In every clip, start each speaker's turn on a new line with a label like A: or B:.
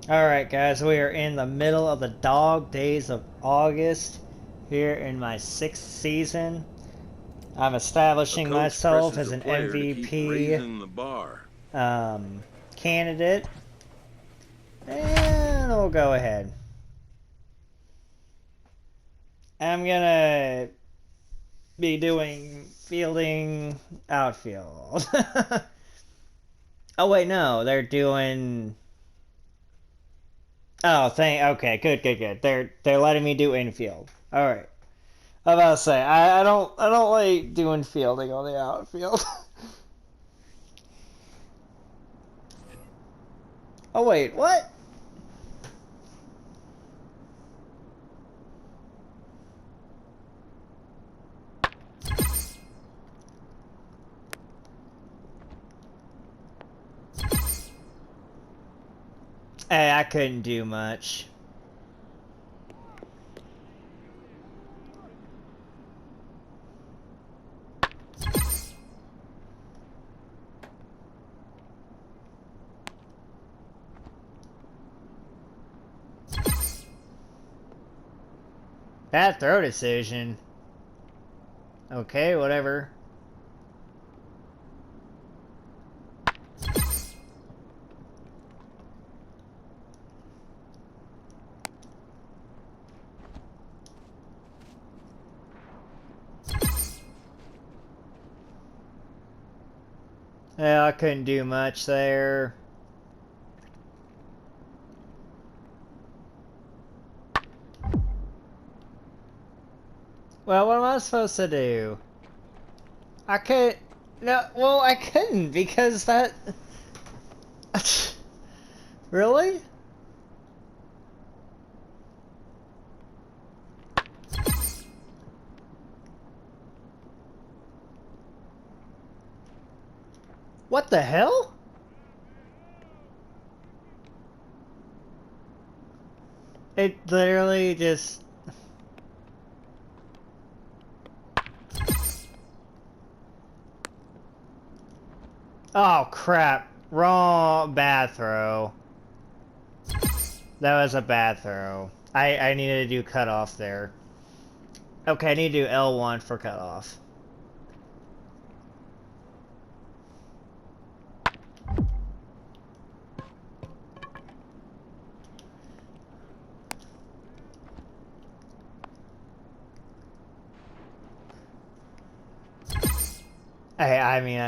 A: Alright guys, we are in the middle of the dog days of August here in my 6th season. I'm
B: A
A: establishing
B: coach
A: myself
B: presses
A: as
B: a
A: an
B: player to keep
A: MVP
B: raising the bar.
A: candidate. And we'll go ahead. I'm gonna be doing fielding outfield. Oh wait, no, they're doing... Oh, okay, good. They're letting me do infield. Alright. I was about to say, I don't like doing fielding on the outfield. Oh wait, what? Hey, I couldn't do much. Bad throw decision. Okay, whatever. Yeah, I couldn't do much there. Well, what am I supposed to do? I could... No, well, I couldn't because that... Really? What the hell? It literally just... Oh, crap. Wrong. Bad throw. That was a bad throw. I needed to do cutoff there. Okay, I need to do L1 for cutoff. I mean,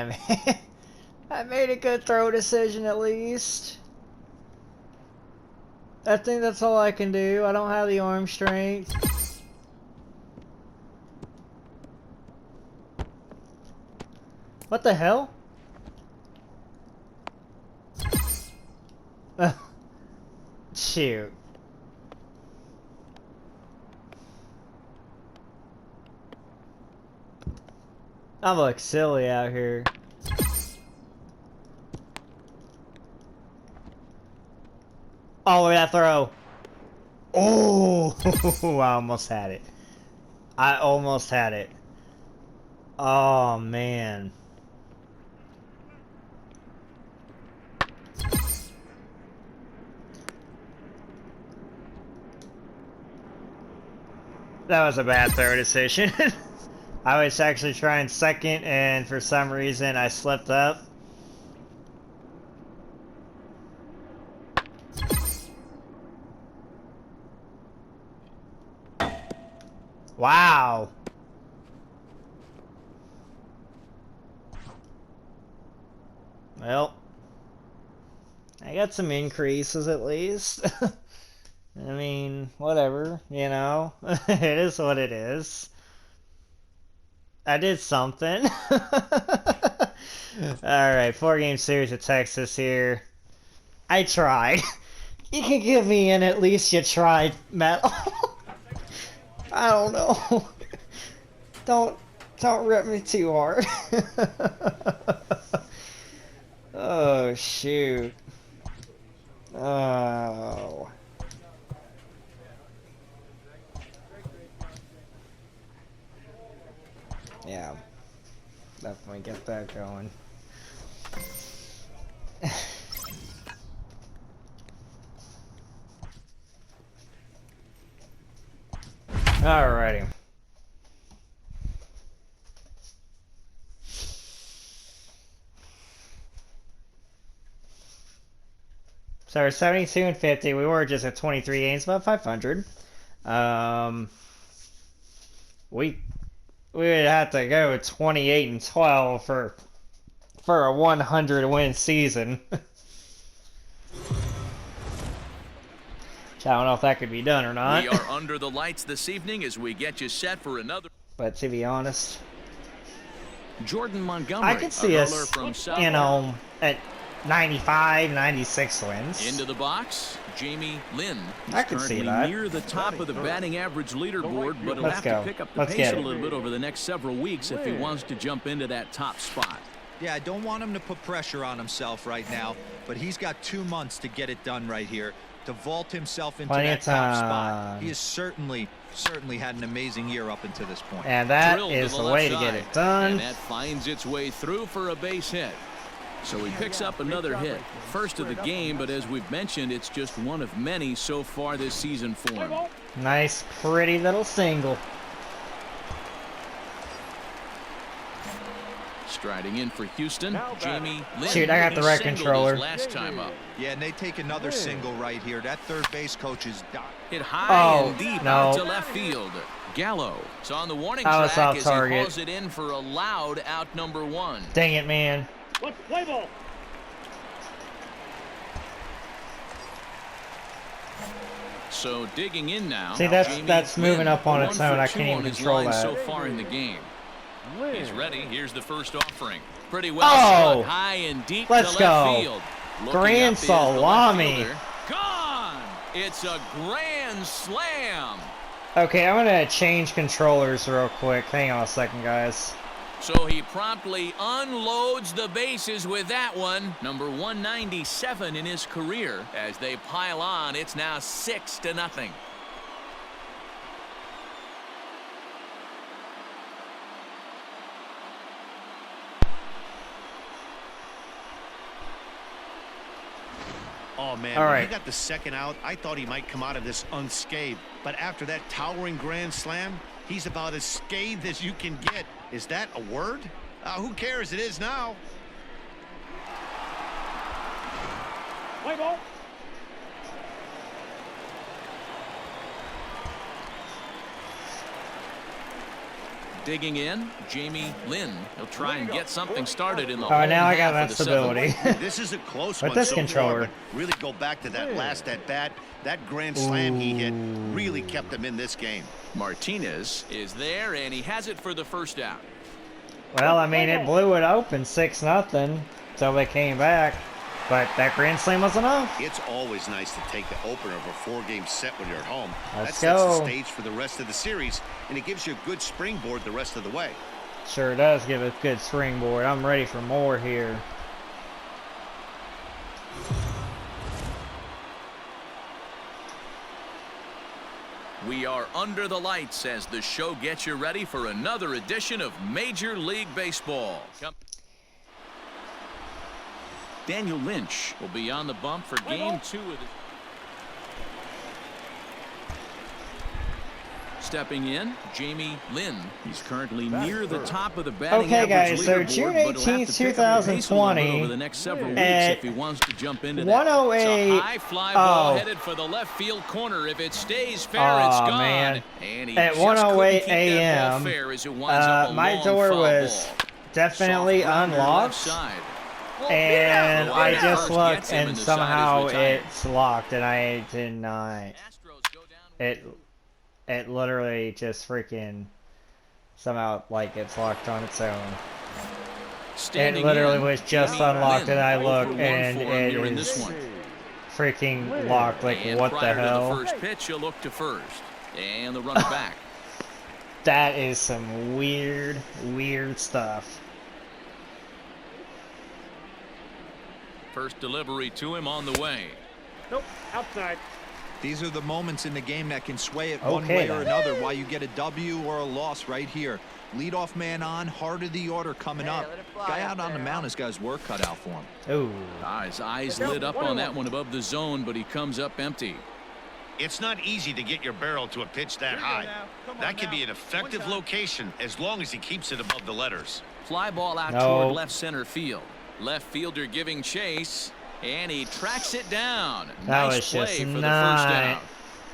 A: I made a good throw decision at least. I think that's all I can do. I don't have the arm strength. What the hell? Shoot. I look silly out here. Oh, look at that throw. Oh, I almost had it. I almost had it. Oh, man. That was a bad throw decision. I was actually trying second, and for some reason I slipped up. Wow. Well, I got some increases at least. I mean, whatever, you know? It is what it is. I did something. Alright, 4-game series of Texas here. I tried. You can give me an at least you tried medal. I don't know. Don't rip me too hard. Oh shoot. Oh. Yeah. Definitely get that going. Alrighty. So we're 72 and 50. We were just at 23 games, about 500. We would have to go 28 and 12 for a 100 win season. I don't know if that could be done or not.
B: We are under the lights this evening as we get you set for another.
A: But to be honest,
B: Jordan Montgomery,
A: I could see us,
B: from
A: you know, at 95, 96 wins.
B: Into the box, Jamie Lynn. He's
A: I could see
B: currently
A: that.
B: near the top of the batting average leaderboard, but he'll
A: Let's
B: have
A: go.
B: to pick up the
A: Let's
B: pace
A: get
B: a
A: it.
B: little bit over the next several weeks if he wants to jump into that top spot.
C: Yeah, I don't want him to put pressure on himself right now, but he's got 2 months to get it done right here, to vault himself into
A: Plenty
C: that
A: of
C: top
A: time.
C: spot. He has certainly had an amazing year up until this point.
A: And that
B: Drilled
A: is
B: to
A: the
B: left
A: way to
B: side.
A: get it done.
B: And that finds its way through for a base hit. So he picks up another hit. First of the game, but as we've mentioned, it's just one of many so far this season for him.
A: Nice, pretty little single.
B: Striding in for Houston, Jamie Lynn.
A: Shoot, I got the right
B: Singled his
A: controller.
B: last time up.
C: Yeah, and they take another single right here. That third base coach is done.
B: Hit high
A: Oh,
B: and deep
A: no.
B: out to left field. Gallo is on the warning
A: I was
B: track
A: off
B: as
A: target.
B: he calls it in for a loud out number 1.
A: Dang it, man.
D: Play ball.
B: So digging in now.
A: See, that's
B: Jamie
A: moving
B: Lynn,
A: up on
B: 1
A: its own.
B: for
A: I
B: 2
A: can't even
B: on his
A: control
B: line
A: that.
B: so far in the game. He's ready. Here's the first offering. Pretty well
A: Oh!
B: struck high and deep
A: Let's
B: to left
A: go.
B: field. Looking
A: Grand
B: up is the left
A: salami.
B: fielder. Gone! It's a grand slam.
A: Okay, I'm gonna change controllers real quick. Hang on a second, guys.
B: So he promptly unloads the bases with that one. Number 197 in his career. As they pile on, it's now 6-0.
D: Oh, man,
A: All
D: when
A: right.
D: he got the second out, I thought he might come out of this unscathed. But after that towering grand slam, he's about as scathed as you can get. Is that a word? Who cares? It is now. Play ball.
B: Digging in, Jamie Lynn. He'll try and get something started in the
A: Oh, now I got
B: half
A: that
B: of the seventh.
A: stability.
D: This is a close
A: With
D: one
A: this
D: so
A: controller.
D: far, but really go back to that last at bat. That grand slam he hit really kept him in this game.
B: Martinez is there, and he has it for the first out.
A: Well, I mean, it blew it open 6-0 until they came back. But that grand slam was enough.
D: It's always nice to take the opener of a 4-game set when you're at home.
A: Let's
D: that sets
A: go.
D: the stage for the rest of the series, and it gives you a good springboard the rest of the way.
A: Sure does give a good springboard. I'm ready for more here.
B: We are under the lights as the show gets you ready for another edition of Major League Baseball. Daniel Lynch will be on the bump for game 2 of the. Stepping in, Jamie Lynn. He's currently near the top of the batting
A: Okay,
B: average
A: guys, so
B: leaderboard,
A: June
B: but he'll have
A: 18th,
B: to pick up the pace a little bit
A: 2020,
B: over the next several weeks
A: at
B: if he wants to jump into
A: 108
B: that. It's a high fly ball
A: oh.
B: headed for the left field corner. If it stays fair,
A: Aw,
B: it's gone.
A: man.
B: And he
A: At
B: just couldn't
A: 108
B: keep that ball
A: a.m.,
B: fair as it winds up a
A: my
B: long
A: door
B: foul
A: was
B: ball.
A: definitely
B: Soft grounder
A: unlocked.
B: left side.
A: And
B: Well,
A: I
B: yeah.
A: just
B: First
A: looked,
B: gets him, and
A: and
B: the side is
A: somehow
B: retired.
A: it's locked, and I did not.
B: Astros go down.
A: It literally just freaking somehow like it's locked on its own. It
B: Standing
A: literally
B: in,
A: was just
B: Jamie
A: unlocked,
B: Lynn,
A: and I
B: 0 for
A: look,
B: 1
A: and
B: for him
A: it
B: here in this
A: is
B: one.
A: freaking locked. Like,
B: And
A: what the
B: prior to
A: hell?
B: the first pitch, you'll look to first. And the runner back.
A: That is some weird, weird stuff.
B: First delivery to him on the way.
D: Nope, outside.
C: These are the moments in the game that can sway it
A: Okay,
C: one way or
A: then.
C: another, while you get a W or a loss right here. Leadoff man on, heart of the order coming up. Guy out on the mound has got his work cut out for him.
A: Ooh.
B: His eyes lit up on that one above the zone, but he comes up empty.
D: It's not easy to get your barrel to a pitch that high. That could be an effective location as long as he keeps it above the letters.
B: Fly ball out toward left center field. Left fielder giving chase, and he tracks it down.
A: That
B: Nice
A: was
B: play
A: just
B: for the first
A: not
B: down.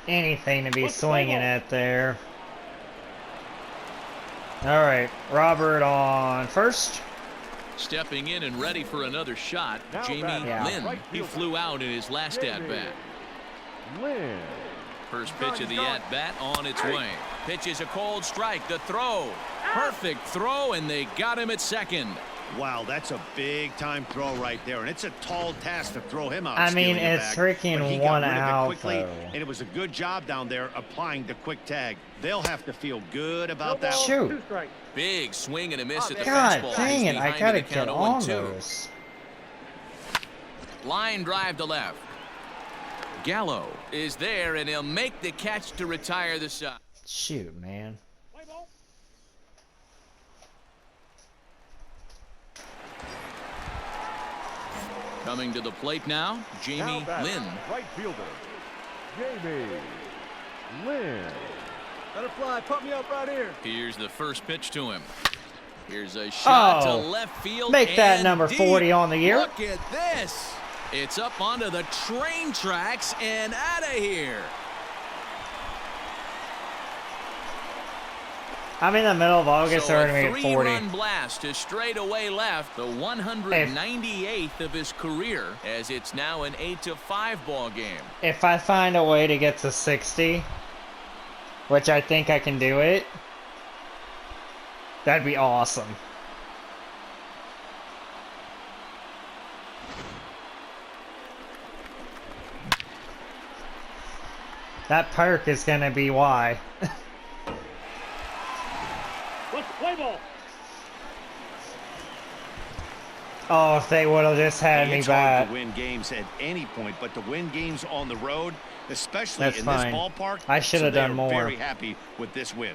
A: anything to be swinging at there. All right, Robert on first.
B: Stepping in and ready for another shot, Jamie Lynn. He flew out in his last at-bat. First pitch of the at-bat on its way. Pitch is a cold strike. The throw. Perfect throw, and they got him at second.
D: Wow, that's a big-time throw right there, and it's a tall task to throw him out.
A: I mean, it's freaking
D: but he got
A: one
D: rid of it
A: out,
D: quickly,
A: though.
D: and it was a good job down there applying the quick tag. They'll have to feel good about that.
A: Shoot.
B: Big swing and a miss at the
A: God
B: fastball.
A: dang
B: He's
A: it, I
B: behind
A: gotta
B: in the count
A: get on
B: 0-2.
A: those.
B: Line drive to left. Gallo is there, and he'll make the catch to retire the side.
A: Shoot, man.
B: Coming to the plate now, Jamie Lynn.
E: Right fielder, Jamie Lynn.
F: Butterfly, put me up right here.
B: Here's the first pitch to him. Here's a shot to left field.
A: Make that
B: and
A: number
B: deep.
A: 40 on the year.
B: Look at this. It's up onto the train tracks and out of here.
A: I'm in the middle of August,
B: So
A: so we're
B: a
A: going to make 40.
B: three-run blast to straightaway left, the 198th of his career, as it's now an 8-5 ball game.
A: If I find a way to get to 60, which I think I can do it, that'd be awesome. That perk is going to be why.
E: Let's play ball.
A: Oh, if they would have just had me
D: It's hard
A: back.
D: to win games at any point, but to win games on the road, especially
A: That's
D: in
A: fine.
D: this ballpark,
A: I should have done
D: they're
A: more.
D: Very happy with this win.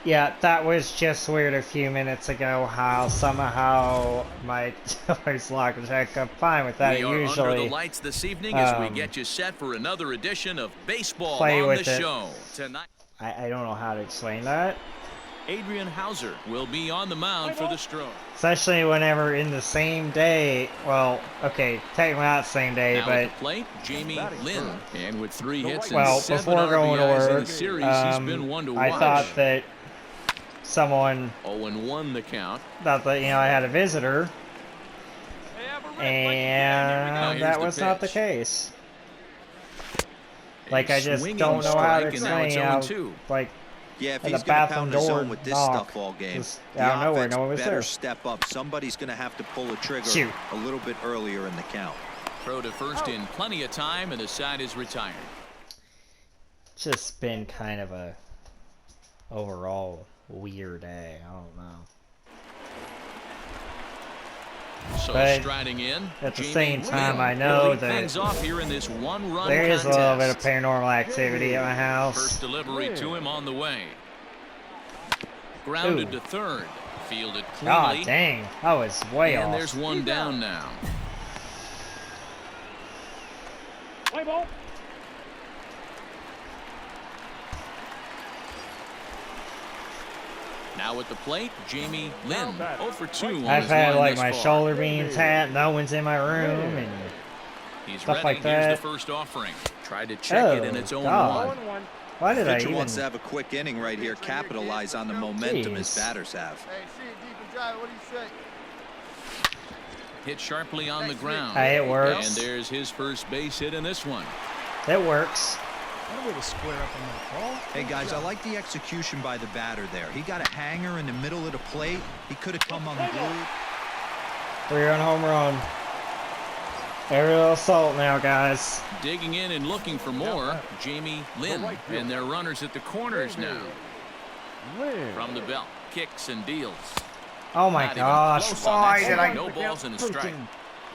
A: Yeah, that was just weird a few minutes ago how somehow my door's locked, which I could fine with that.
B: We are
A: Usually
B: under the lights this evening as we get you set for another edition of Baseball
A: play
B: on
A: with
B: the
A: it.
B: show. Tonight,
A: I don't know how to explain that.
B: Adrian Hauser will be on the mound for the Stros.
A: Especially whenever in the same day, well, okay, technically not the same day,
B: Now
A: but
B: at the plate, Jamie Lynn. And with 3 hits and
A: well,
B: 7
A: before going to
B: RBIs in
A: work,
B: the series, he's been one to
A: I
B: watch.
A: thought that someone
B: 0-1 the count.
A: thought that, I had a visitor, and
B: Here's
A: that
B: the
A: was not the
B: pitch.
A: case. Like,
B: A
A: I just
B: swinging
A: don't know how to
B: strike, and now
A: explain
B: it's
A: how,
B: 0-2.
A: like,
C: Yeah, if
A: at
C: he's
A: the
C: going to
A: bathroom
C: pound the
A: door
C: zone with this
A: knock,
C: stuff all game,
A: just
C: the
A: out of nowhere,
C: offense
A: no one was
C: better
A: there.
C: step up. Somebody's going to have to pull a trigger
A: Shoot.
C: a little bit earlier in the count.
B: Throw to first in plenty of time, and the side is retired.
A: Just been kind of a overall weird day. I don't know.
B: So
A: But
B: striding in,
A: at the
B: Jamie
A: same time,
B: Lynn
A: I know
B: will lead
A: that
B: things off here in this one-run
A: there is a little bit of
B: contest.
A: paranormal activity at my house.
B: First delivery to him on the way. Grounded
A: Ooh.
B: to third. Fielded
A: God
B: cleanly.
A: dang, I was way
B: And
A: off.
B: there's one down now.
E: Play ball.
B: Now at the plate, Jamie Lynn. 0 for 2 on
A: I've
B: his
A: had
B: line
A: like
B: thus
A: my
B: far.
A: shoulder being tapped, no one's in my room, and
B: He's
A: stuff
B: ready.
A: like
B: Here's
A: that.
B: the first offering. Tried to check it, and it's 0-1.
A: God. Why did I
C: Pitcher
A: even?
C: wants to have a quick inning right here, capitalize on the momentum his
A: Jeez.
C: batters have.
F: Hey, see it deep and dry. What do you say?
B: Hit sharply on the ground.
A: Hey, it works.
B: And there's his first base hit in this one.
A: It works.
F: What a way to square up on that ball.
C: Hey, guys, I like the execution by the batter there. He got a hanger in the middle of the plate. He could have come unglued.
A: 3-run home run. Every little salt now, guys.
B: Digging in and looking for more, Jamie Lynn. And their runners at the corners now. From the belt, kicks and deals.
A: Oh my
B: Not even
A: gosh!
B: close on
A: Why
B: that
A: did
B: strike.
A: I?
B: No balls and a strike.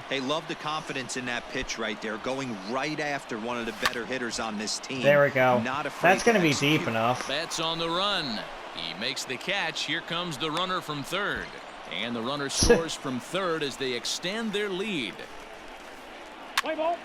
C: Hey, love the confidence in that pitch right there, going right after one of the better hitters on this team.
A: There we go.
C: Not afraid
A: That's gonna
C: to
A: be
C: execute.
A: deep enough.
B: Bats on the run. He makes the catch. Here comes the runner from third. And the runner scores from third as they extend their lead.
E: Play ball.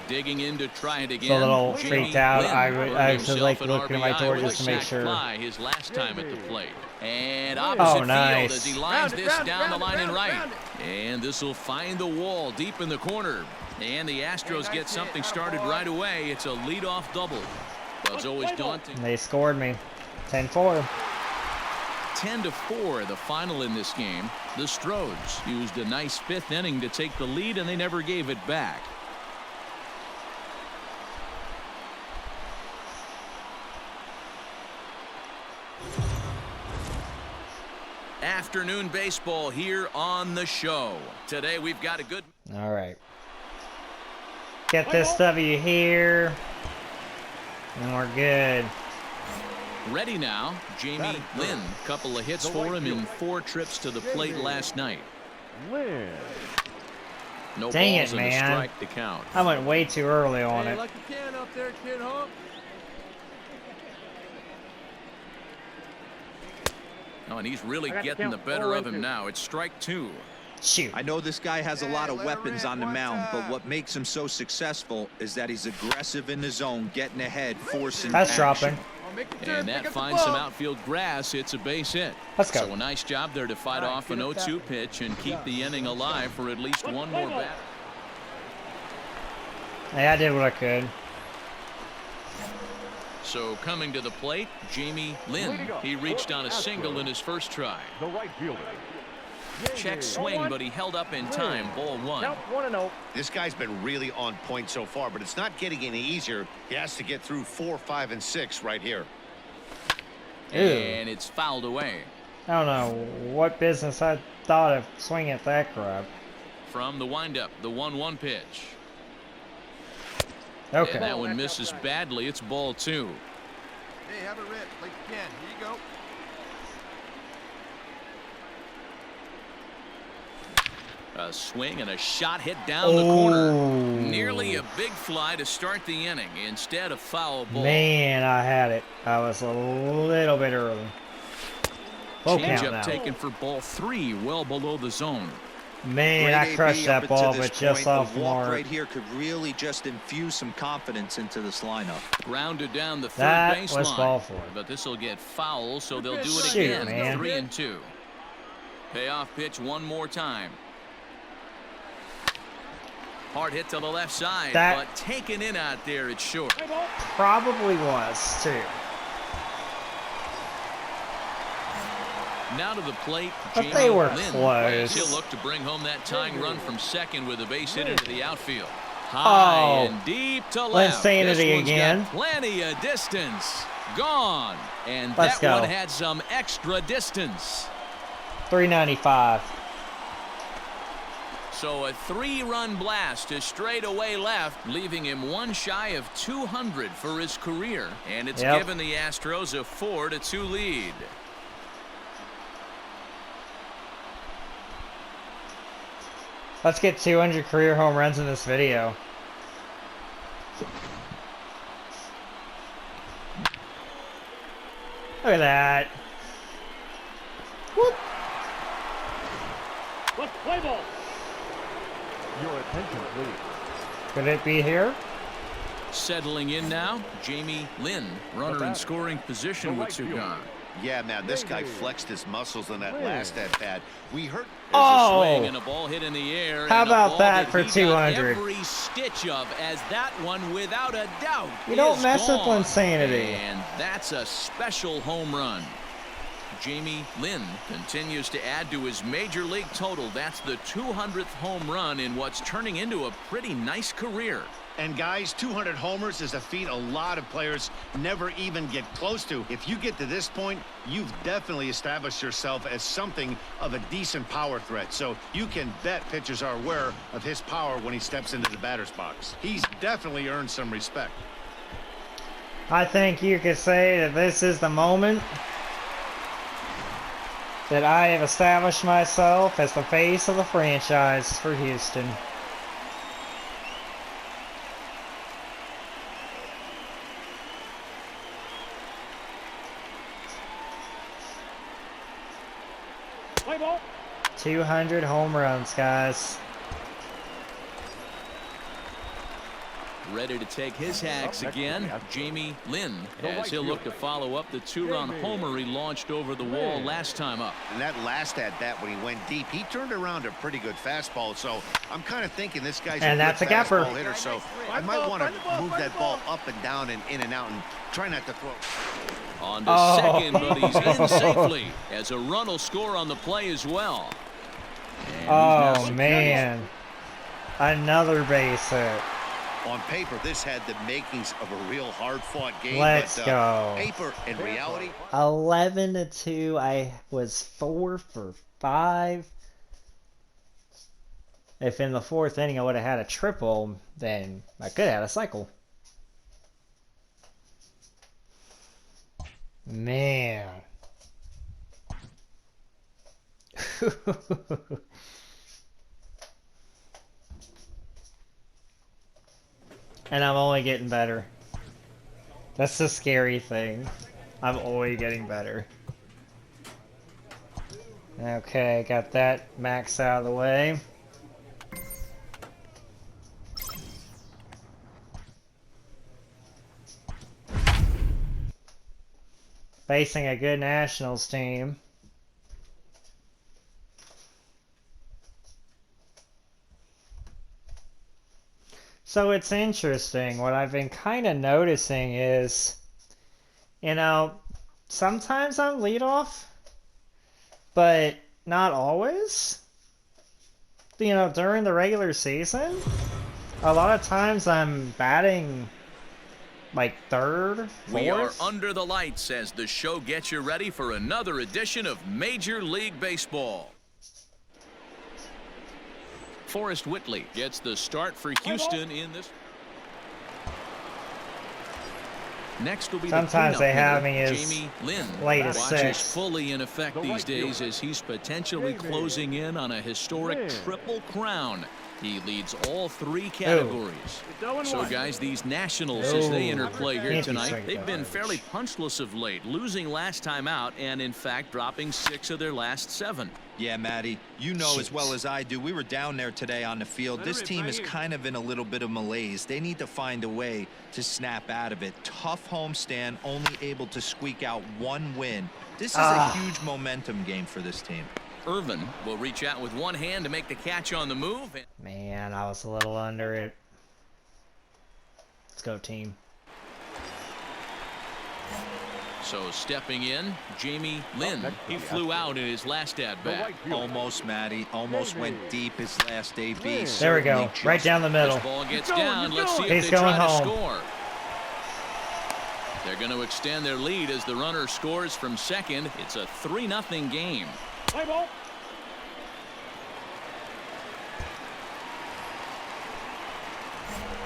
B: Digging in to try it again.
A: So a little
B: Jamie
A: freaked out.
B: Lynn
A: I
B: earned
A: was
B: himself
A: like
B: an
A: looking at my
B: RBI
A: door
B: with
A: just to
B: a
A: make
B: sac
A: sure.
B: fly his last time at the plate. And
E: Oh,
B: opposite
A: nice.
B: field as he lines
F: Round it,
B: this
F: round it,
B: down the
F: round it,
B: line and
F: round it,
B: right.
F: round it.
B: And this will find the wall deep in the corner. And the Astros get something started right away. It's a leadoff double. Well, it's always daunting.
A: They scored me. 10-4.
B: 10-4, the final in this game. The Stros used a nice fifth inning to take the lead, and they never gave it back. Afternoon baseball here on the show. Today we've got a good...
A: All right. Get this W here. And we're good.
B: Ready now, Jamie Lynn. Couple of hits for him in 4 trips to the plate last night.
E: Lynn.
B: No
A: Dang
B: balls
A: it,
B: and a
A: man.
B: strike to count.
A: I went way too early on
F: Hey,
A: it.
F: like you can up there, kid, huh?
B: Oh, and he's really
E: I got to
B: getting the
E: count
B: better
E: 4
B: of him
E: and 2.
B: now. It's strike 2.
A: Shoot.
C: I know this guy has a lot of
F: let her
C: weapons
F: rip
C: on the
F: one
C: mound, but
F: time.
C: what makes him so successful is that he's aggressive in the zone, getting ahead, forcing
A: That's
C: action.
A: dropping.
F: Oh, make the turn,
B: And that
F: pick up the
B: finds some
F: ball.
B: outfield grass. It's a base hit.
A: Let's go.
B: So a nice job there to fight off an 0-2 pitch and keep the inning alive for at least one more batter.
A: Hey, I did what I could.
B: So coming to the plate, Jamie Lynn. He reached on a single in his first try.
E: The right fielder.
B: Check swing, but he held up in time. Ball 1.
E: Count 1-0.
D: This guy's been really on point so far, but it's not getting any easier. He has to get through 4, 5, and 6 right here.
A: Ew.
B: And it's fouled away.
A: I don't know what business I thought of swinging at that crap.
B: From the windup, the 1-1 pitch.
A: Okay.
B: And that one misses badly. It's ball 2.
F: Hey, have it rip like you can. Here you go.
B: A swing and a shot hit down the corner.
A: Oh.
B: Nearly a big fly to start the inning. Instead, a foul ball.
A: Man, I had it. I was a little bit early. Full count
B: Changeup
A: now.
B: taken for ball 3, well below the zone.
A: Man,
C: Great
A: I
C: AB
A: crushed
C: up
A: that
C: until
A: ball,
C: this
A: but just
C: point.
A: off
C: A walk
A: mark.
C: right here could really just infuse some confidence into this lineup.
B: Grounded down the third
A: That
B: baseline.
A: was ball 4.
B: But this will get foul, so they'll do it
A: Shoot,
B: again.
A: man.
B: 3-2. Payoff pitch one more time. Hard hit to the left side,
A: That-
B: but taken in out there, it's short.
A: Probably was, too.
B: Now to the plate,
A: But
B: Jamie
A: they were
B: Lynn.
A: close.
B: He'll look to bring home that tying run from second with a base hit into the outfield. High and deep to left.
A: Insanity
B: This one's
A: again.
B: got plenty of distance. Gone. And
A: Let's
B: that
A: go.
B: one had some extra distance.
A: 395.
B: So a 3-run blast to straightaway left, leaving him one shy of 200 for his career. And it's
A: Yep.
B: given the Astros a 4-2 lead.
A: Let's get 200 career home runs in this video. Look at that. Whoop.
E: Let's play ball. Your attention, please.
A: Could it be here?
B: Settling in now, Jamie Lynn, runner in scoring position with Sugan.
D: Yeah, man, this guy flexed his muscles in that last at-bat. We heard...
A: Oh!
B: A swing and a ball hit in the air.
A: How
B: and a
A: about
B: ball
A: that for
B: he got
A: 200?
B: Every stitch of, as that one, without a doubt,
A: You don't
B: is
A: mess with
B: gone.
A: insanity.
B: And that's a special home run. Jamie Lynn continues to add to his major league total. That's the 200th home run in what's turning into a pretty nice career.
D: And guys, 200 homers is a feat a lot of players never even get close to. If you get to this point, you've definitely established yourself as something of a decent power threat. So you can bet pitchers are aware of his power when he steps into the batter's box. He's definitely earned some respect.
A: I think you could say that this is the moment that I have established myself as the face of the franchise for Houston.
E: Play ball.
A: 200 home runs, guys.
B: ready to take his hacks again. Jamie Lynn, as he'll look to follow up the 2-run homer he launched over the wall last time up.
D: And that last at bat when he went deep, he turned around a pretty good fastball. So I'm kind of thinking this guy's
A: And
D: a
A: that's
D: good
A: a gapper.
D: fastball hitter. So I might want to move that ball up and down and in and out and try not to throw.
B: On to second, but he's in safely as a run will score on the play as well. And he's now
A: Oh, man. Another base hit.
D: On paper, this had the makings of a real hard-fought game.
A: Let's
D: but,
A: go.
D: Paper and reality.
A: 11-2. I was 4 for 5. If in the 4th inning I would have had a triple, then I could have had a cycle. Man. And I'm only getting better. That's the scary thing. I'm only getting better. Okay, got that max out of the way. Facing a good Nationals team. So it's interesting. What I've been kind of noticing is, you know, sometimes I'm leadoff, but not always. You know, during the regular season, a lot of times I'm batting like third,
B: We are
A: fourth.
B: under the lights as the show gets you ready for another edition of Major League Baseball. Forrest Whitley gets the start for Houston in this. Next will be
A: Sometimes
B: the
A: they
B: cleanup
A: have
B: hitter,
A: me as
B: Jamie Lynn.
A: late as
B: Watch
A: 6.
B: is fully in effect these days as he's potentially closing in on a historic triple crown. He leads all 3 categories. So guys, these Nationals, as they interplay here
A: Can't be
B: tonight,
A: straight
B: they've been
A: coverage.
B: fairly punchless of late, losing last time out and in fact dropping 6 of their last 7.
C: Yeah, Matty, you know as well as I do, we were down there today on the field. This team is kind of in a little bit of malaise. They need to find a way to snap out of it. Tough homestand, only able to squeak out 1 win. This is a huge momentum game for this team.
B: Irvin will reach out with one hand to make the catch on the move.
A: Man, I was a little under it. Let's go, team.
B: So stepping in, Jamie Lynn. He flew out in his last at-bat.
C: Almost, Matty. Almost went deep his last AB.
A: There we go. Right down the middle.
B: This ball gets down. Let's see if
A: He's
B: they
A: going
B: try to
A: home.
B: score. They're going to extend their lead as the runner scores from second. It's a 3-0 game.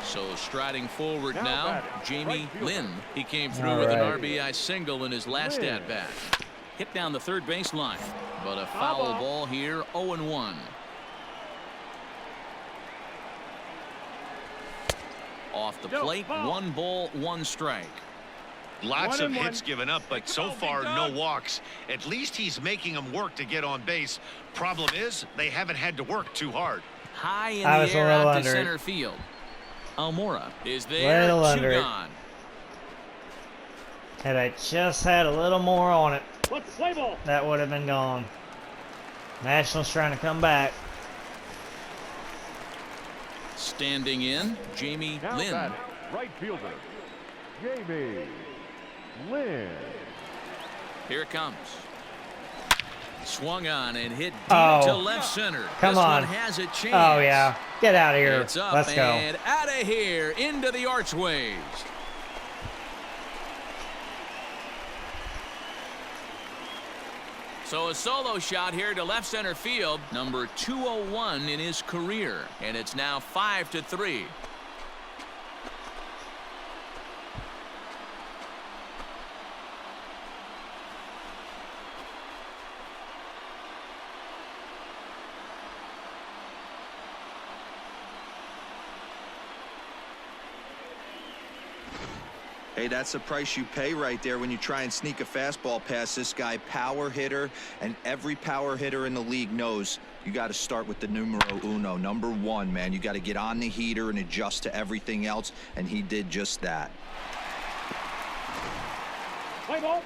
B: So striding forward now, Jamie Lynn. He came through with an RBI single in his last at-bat. Hit down the third baseline, but a foul ball here, 0-1. Off the plate, 1 ball, 1 strike.
D: Lots of hits given up, but so far no walks. At least he's making them work to get on base. Problem is, they haven't had to work too hard.
B: High in
A: I
B: the
A: was a
B: air
A: little
B: out to
A: under it.
B: center field. Almora is there,
A: Little
B: 2
A: under it.
B: gone.
A: Had I just had a little more on it, that would have been gone. Nationals trying to come back.
B: Standing in, Jamie
E: Now
B: Lynn.
E: batting, right fielder, Jamie Lynn.
B: Here it comes. Swung on and hit deep
A: Oh.
B: to left center.
A: Come
B: this
A: on.
B: one has a chance.
A: Oh, yeah. Get out of here.
B: It's up
A: Let's go.
B: and out of here into the archways. So a solo shot here to left center field, number 201 in his career, and it's now 5-3.
C: Hey, that's the price you pay right there when you try and sneak a fastball past this guy. Power hitter, and every power hitter in the league knows you got to start with the numero uno, number one, man. You got to get on the heater and adjust to everything else, and he did just that.
E: Play ball.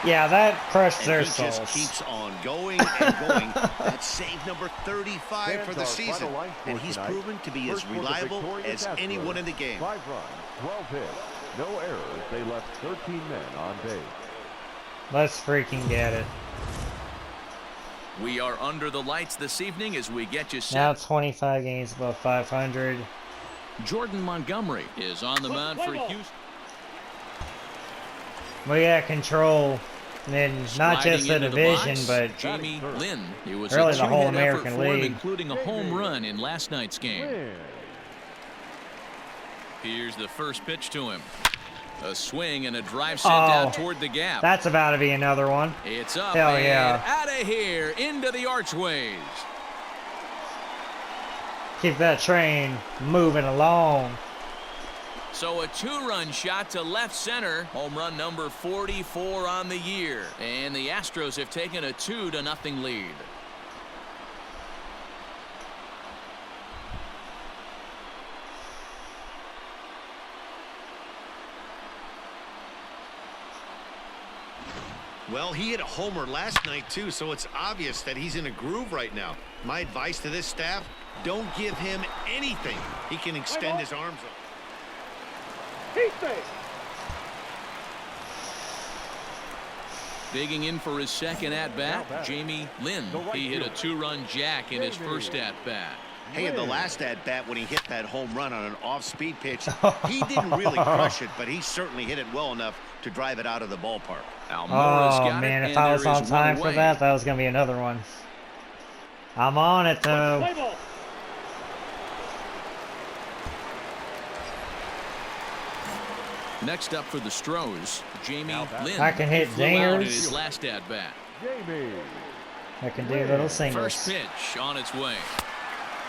A: Yeah, that crushed
D: And
A: their
D: he
A: souls.
D: just keeps on going and going. That's save number 35 for the season. And he's proven to be as reliable as anyone in the game.
E: 5 runs, 12 hits, no errors. They left 13 men on base.
A: Let's freaking get it.
B: We are under the lights this evening as we get you
A: Now
B: set.
A: 25 games above 500.
B: Jordan Montgomery is on the mound for Houston.
A: We got control, and not
B: Sliding
A: just the
B: into
A: division,
B: box,
A: but
B: Jamie Lynn. It was
A: really
B: a
A: the whole
B: two-hit effort
A: American
B: for him,
A: League.
B: including a home run in last night's game.
E: Win.
B: Here's the first pitch to him. A swing and a drive sent
A: Oh,
B: out toward the gap.
A: that's about to be another one.
B: It's up
A: Hell
B: and
A: yeah.
B: out of here into the archways.
A: Keep that train moving along.
B: So a two-run shot to left center. Home run number 44 on the year. And the Astros have taken a 2-0 lead.
D: Well, he hit a homer last night, too, so it's obvious that he's in a groove right now. My advice to this staff, don't give him anything. He can extend his arms up.
B: Digging in for his second at-bat, Jamie Lynn. He hit a two-run jack in his first at-bat.
D: Hey, in the last at-bat when he hit that home run on an off-speed pitch, he didn't really crush it, but he certainly hit it well enough to drive it out of the ballpark.
B: Almora's
A: Oh
B: got
A: man,
B: it,
A: if
B: and
A: I was
B: there
A: on
B: is
A: time
B: one
A: for
B: away.
A: that, that was gonna be another one. I'm on it though.
B: Next up for the Stros, Jamie Lynn.
A: I can hit
B: Flew out in
A: dingers.
B: his last at-bat.
E: Jamie.
A: I can do little singles.
B: First pitch on its way.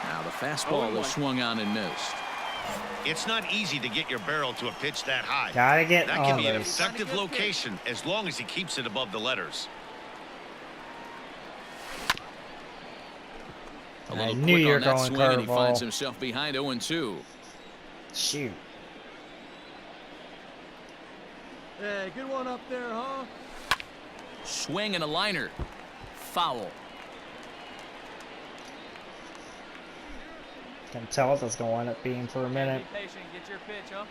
B: Now the fastball was swung on and missed.
D: It's not easy to get your barrel to a pitch that high.
A: Gotta get
D: That
A: on
D: can be an
A: those.
D: effective location as long as he keeps it above the letters.
B: A
A: I
B: little
A: knew
B: quick
A: you were
B: on that
A: going
B: swing, and he
A: curveball.
B: finds himself behind 0-2.
A: Shoot.
F: Hey, good one up there, huh?
B: Swing and a liner. Foul.
A: Can tell what that's gonna wind up being for a minute.
F: Patient, get your pitch, huh?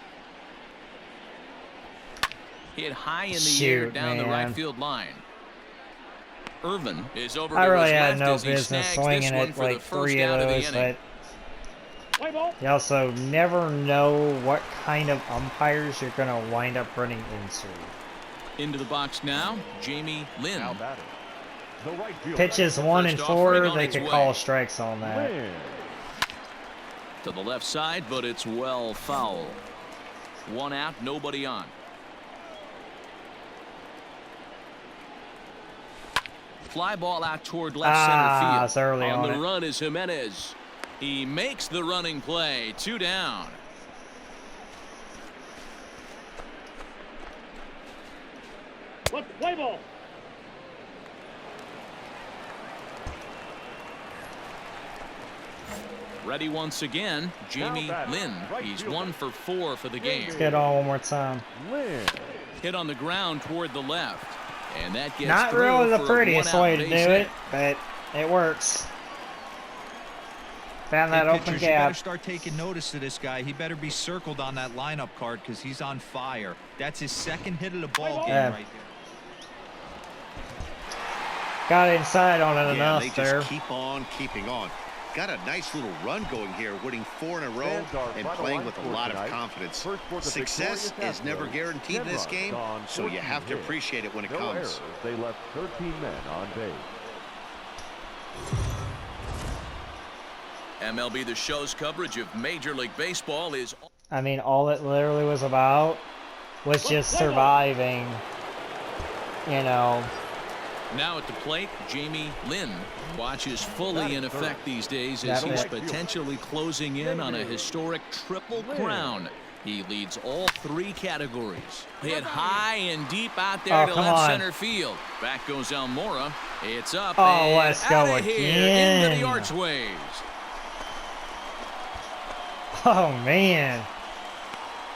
B: Hit high in the air
A: Shoot,
B: down the right
A: man.
B: field line. Irvin is over
A: I
B: to
A: really
B: his
A: had
B: left
A: no
B: as he
A: business
B: snags
A: swinging
B: this one
A: at
B: for the
A: like
B: first
A: 3
B: out
A: of
B: of the
A: those,
B: inning.
A: but you also never know what kind of umpires you're gonna wind up running into.
B: Into the box now, Jamie Lynn.
E: Now batting. The right fielder.
A: Pitches 1 and
B: First offering
A: 4,
B: on
A: they
B: its
A: could
B: way.
A: call strikes on that.
E: Win.
B: To the left side, but it's well foul. One out, nobody on. Fly ball out toward left center field.
A: It's early on
B: the
A: it.
B: run is Jimenez. He makes the running play. 2 down.
E: Play ball.
B: Ready once again, Jamie
E: Now batting,
B: Lynn.
E: right
B: He's
E: fielder.
B: 1 for 4 for the game.
A: Let's get on one more time.
E: Lynn.
B: Hit on the ground toward the left. And that gets
A: Not
B: through
A: really the
B: for a
A: prettiest
B: one-out
A: way to do
B: base hit.
A: it, but it works. Found that
C: Hey,
A: open
C: pitchers, you better
A: gap.
C: start taking notice of this guy. He better be circled on that lineup card because he's on fire. That's his second hit of the ball game
A: Yeah.
C: right there.
A: Got inside on it
D: Yeah,
A: enough
D: they
A: there.
D: just keep on keeping on. Got a nice little run going here, winning 4 in a row
E: Fans are
D: and
E: final
D: playing
E: line
D: with a
E: score
D: lot of
E: tonight.
D: confidence.
E: First for the
D: Success
E: victorious
D: is never
E: Astros.
D: guaranteed in
E: 10
D: this
E: runs
D: game,
E: on
D: so you
E: 14
D: have to
E: hits.
D: appreciate it when it
E: No
D: comes.
E: errors. They left 13 men on base.
B: MLB The Show's coverage of Major League Baseball is
A: I mean, all it literally was about was just surviving, you know,
B: Now at the plate, Jamie Lynn. Watch is fully in effect these days as he's potentially closing in on a historic triple crown. He leads all 3 categories. Hit high and deep out there to left center field. Back goes Almora. It's up and
A: let's go
B: out of here into the archways.
A: Oh, man.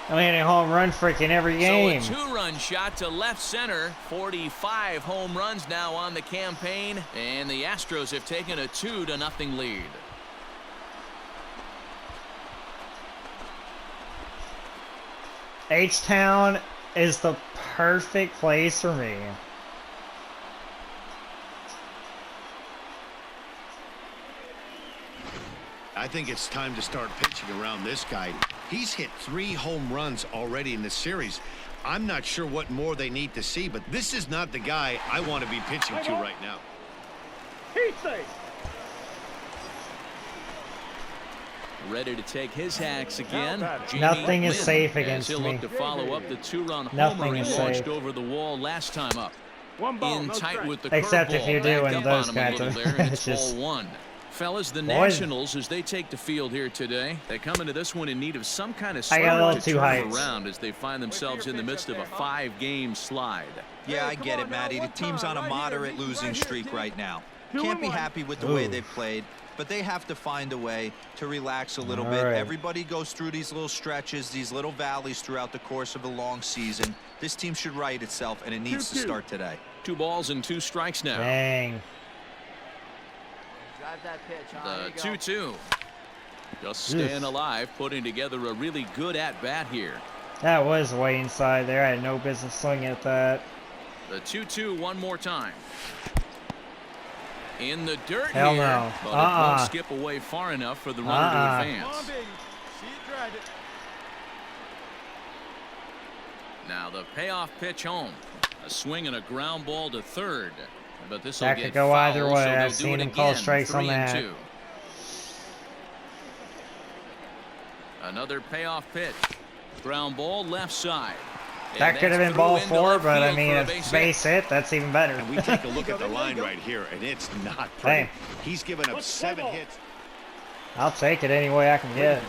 A: I'm hitting a home run freaking every game.
B: So a 2-run shot to left center. 45 home runs now on the campaign. And the Astros have taken a 2-0 lead.
A: H-Town is the perfect place for me.
D: I think it's time to start pitching around this guy. He's hit 3 home runs already in the series. I'm not sure what more they need to see, but this is not the guy I want to be pitching to right now.
B: Ready to take his hacks again.
A: Nothing is
B: Lynn,
A: safe against
B: he'll
A: me.
B: look to follow up the 2-run
A: Nothing
B: homer he
A: is
B: launched
A: safe.
B: over the wall last time up. In tight with the
A: Except if
B: curveball.
A: you're doing
B: Back up
A: those
B: on him a
A: kinds
B: little
A: of
B: there, and it's
A: pitches.
B: ball 1. Fellas, the
A: Boy.
B: Nationals, as they take the field here today, they come into this one in need of some kind of
A: I got a
B: spark
A: little
B: to
A: too
B: turn
A: hyped.
B: around as they find themselves in the midst of a 5-game slide.
C: Yeah, I get it, Matty. The team's on a moderate losing streak right now. Can't be happy with the way they played, but they have to find a way to relax a little bit.
A: right.
C: Everybody goes through these little stretches, these little valleys throughout the course of a long season. This team should right itself, and it needs to start today.
B: 2 balls and 2 strikes now.
A: Dang.
F: Drive that pitch, huh?
B: The 2-2. Just staying alive, putting together a really good at-bat here.
A: That was way inside there. I had no business swinging at that.
B: The 2-2 one more time. In the dirt
A: Hell
B: here,
A: no.
B: but it won't skip away far enough for the runner to advance.
F: Come on, baby. See it, drive it.
B: Now the payoff pitch home. A swing and a ground ball to third. But this will
A: That
B: get
A: could go
B: fouled,
A: either way.
B: so they'll
A: I've
B: do
A: seen
B: it
A: him call
B: again,
A: strikes on
B: 3-2.
A: that.
B: Another payoff pitch. Ground ball left side.
A: That
B: And
A: could have
B: that's
A: been ball
B: through into
A: 4,
B: left
A: but I
B: field
A: mean,
B: for a
A: if
B: base hit.
A: base hit, that's even better.
D: And we take a look at the line right here, and it's not pretty.
A: Hey.
D: He's given up 7 hits.
A: I'll take it any way I can get.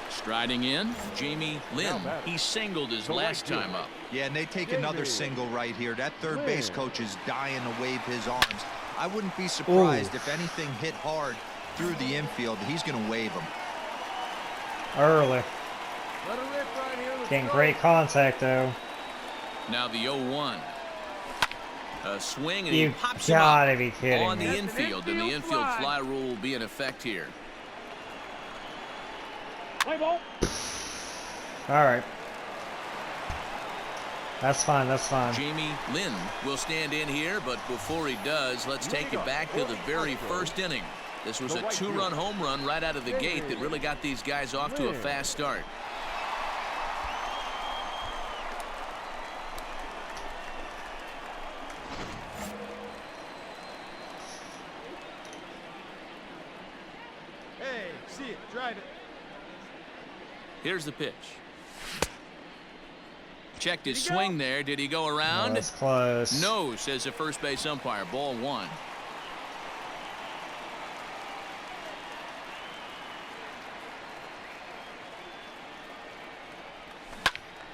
B: Striding in, Jamie Lynn. He singled his last time up.
C: Yeah, and they take another single right here. That third base coach is dying to wave his arms. I wouldn't be surprised if anything hit hard through the infield. He's going to wave them.
A: Early.
F: Let her rip right here. Let's
A: Getting
F: go.
A: great contact, though.
B: Now the 0-1. A swing and
A: You
B: he pops him
A: gotta
B: up
A: be kidding
B: on the
A: me.
B: infield, and the infield fly rule will be in effect here.
A: All right. That's fine. That's fine.
B: Jamie Lynn will stand in here, but before he does, let's take it back to the very first inning. This was a 2-run home run right out of the gate that really got these guys off to a fast start.
F: Hey, see it, drive it.
B: Here's the pitch. Checked his swing there. Did he go around?
A: That's close.
B: No, says the first base umpire. Ball 1.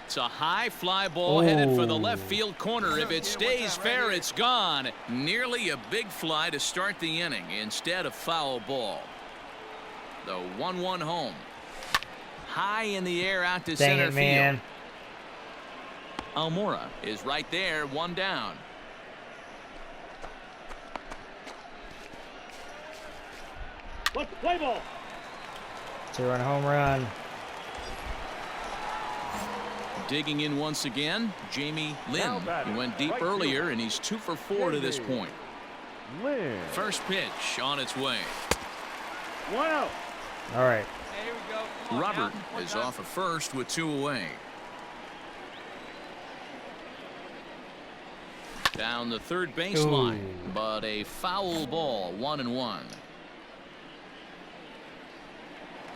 B: It's a high fly ball headed for the left field corner. If it stays fair, it's gone. Nearly a big fly to start the inning. Instead, a foul ball. The 1-1 home. High in the air out to
A: Dang
B: center
A: it, man.
B: field. Almora is right there, 1 down.
F: Let's play ball.
A: 2-run home run.
B: Digging in once again, Jamie Lynn. He went deep earlier, and he's 2 for 4 to this point.
E: Lynn.
B: First pitch on its way.
F: 1 out.
A: All right.
F: Hey, here we go. Come on,
B: Robert
F: now.
B: is off at first with 2 away. Down the third baseline, but a foul ball, 1-1.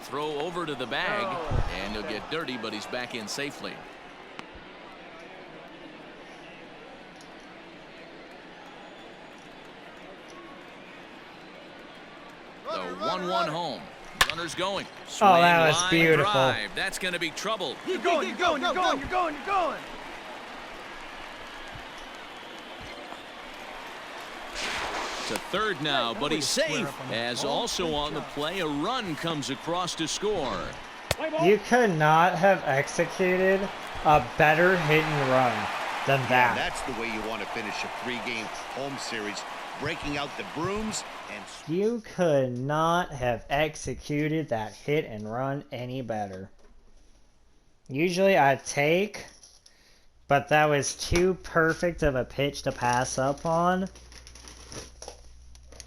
B: Throw over to the bag, and he'll get dirty, but he's back in safely. 1-1 home. Runners going.
A: Oh, that
B: Swing,
A: was
B: line
A: beautiful.
B: drive. That's going to be trouble.
F: You're going.
B: To third now, but he's safe. As also on the play, a run comes across to score.
A: You could not have executed a better hit and run than that.
D: That's the way you want to finish a 3-game home series, breaking out the brooms and...
A: You could not have executed that hit and run any better. Usually I take, but that was too perfect of a pitch to pass up on.